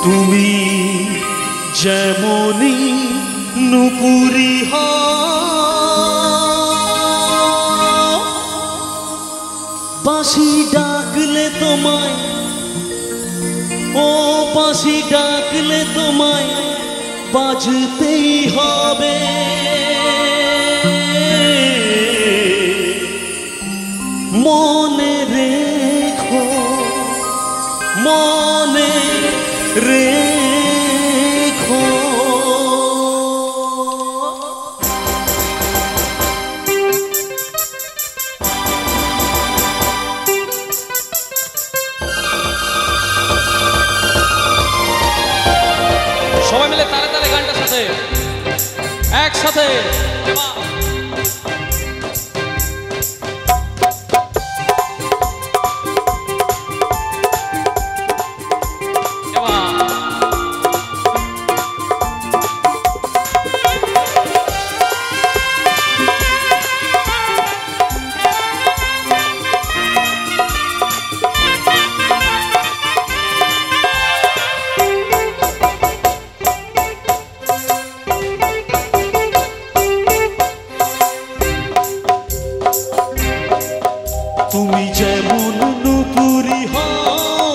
তুমি যেমনি নুপুরি বাঁশি ডাকলে তোমায়, ও বাঁশি ডাকলে তোমায় বাজতেই হবে। মনে রেখো, মনে রেখো। সবাই মিলে তালে তালে গানটার সাথে একসাথে। তুমি যেমন নুপুরি হও,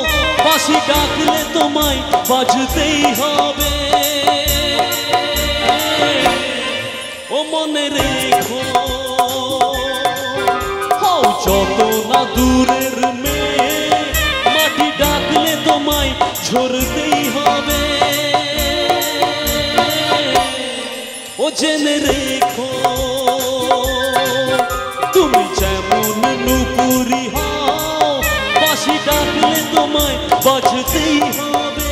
বাঁশি ডাকলে তোমায় বাজতেই হবে। ও মনে রেখো, হও যত না দূরের মেয়ে, মাটি ডাকলে তোমায় ঝরতেই হবে। ও জেনে রেখো, তুমি যেমন নুপুরি হও, বাঁশি ডাকলে তোমায় বাজতেই হবে।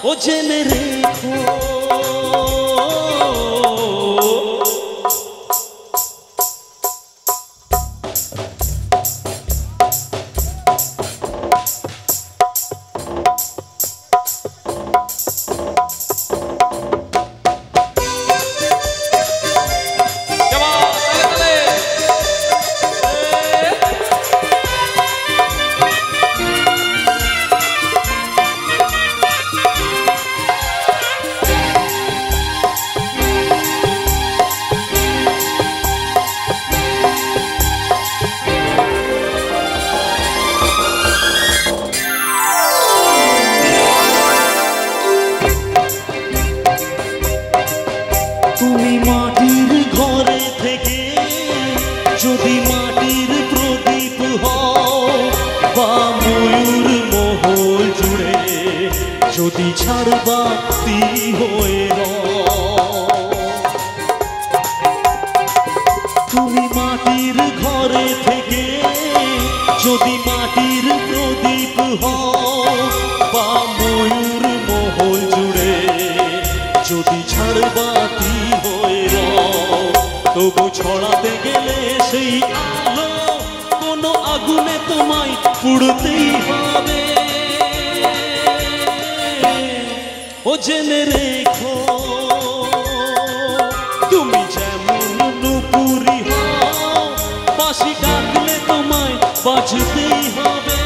ও জেনে রেখো। তুমি মাটির ঘরে থেকে যদি মাটির প্রদীপ হও, বা ময়ূর মহল জুড়ে যদি ঝাড়বাতি হয়ে রও। তুমি মাটির ঘরে থেকে যদি মাটির প্রদীপ হও, বা ময়ূর মহল জুড়ে যদি ঝাড়বাতি হয়ে রও, তবু ছড়াতে গেলে সেই আলো কোনো আগুনে তোমায় পুড়তেই হবে। ও জেনে রেখো, তুমি যেমন নুপুরি হও, বাঁশি ডাকলে তোমায় বাজতেই হবে।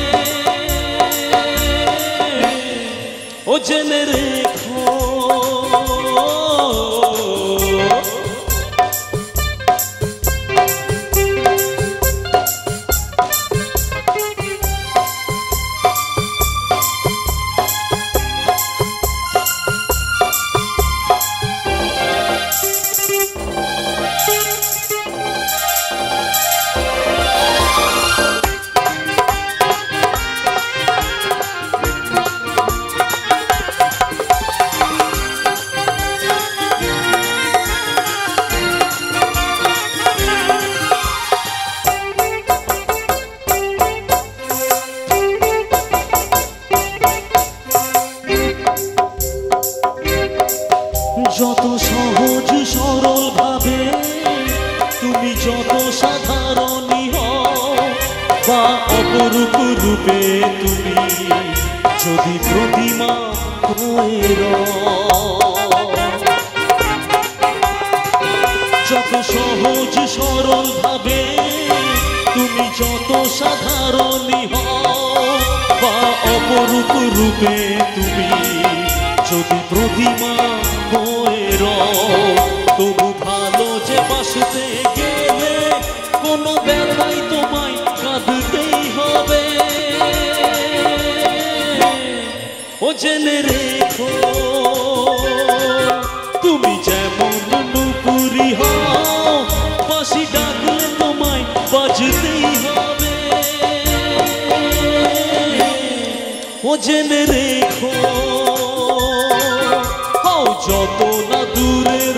ও জেনে রেখো। যত সহজ সরল ভাবে তুমি যত সাধারণই হও, বা অপরূপ রূপে তুমি যদি প্রতিমা হয়ে রও। যত সহজ সরল ভাবে তুমি যত সাধারণই হও বা অপরূপ রূপে তুমি যদি প্রতিমা হয়ে রও, তবু ভালো যে বাসতে গেলে কোনো ব্যথাই তোমায় কাঁদতেই হবে। ও জেনে রেখো তুমি যেমন নুপুরি হও, বাঁশি ডাকলে তোমায় বাজতেই হবে। ও জেনে রেখো হও যত না দূরের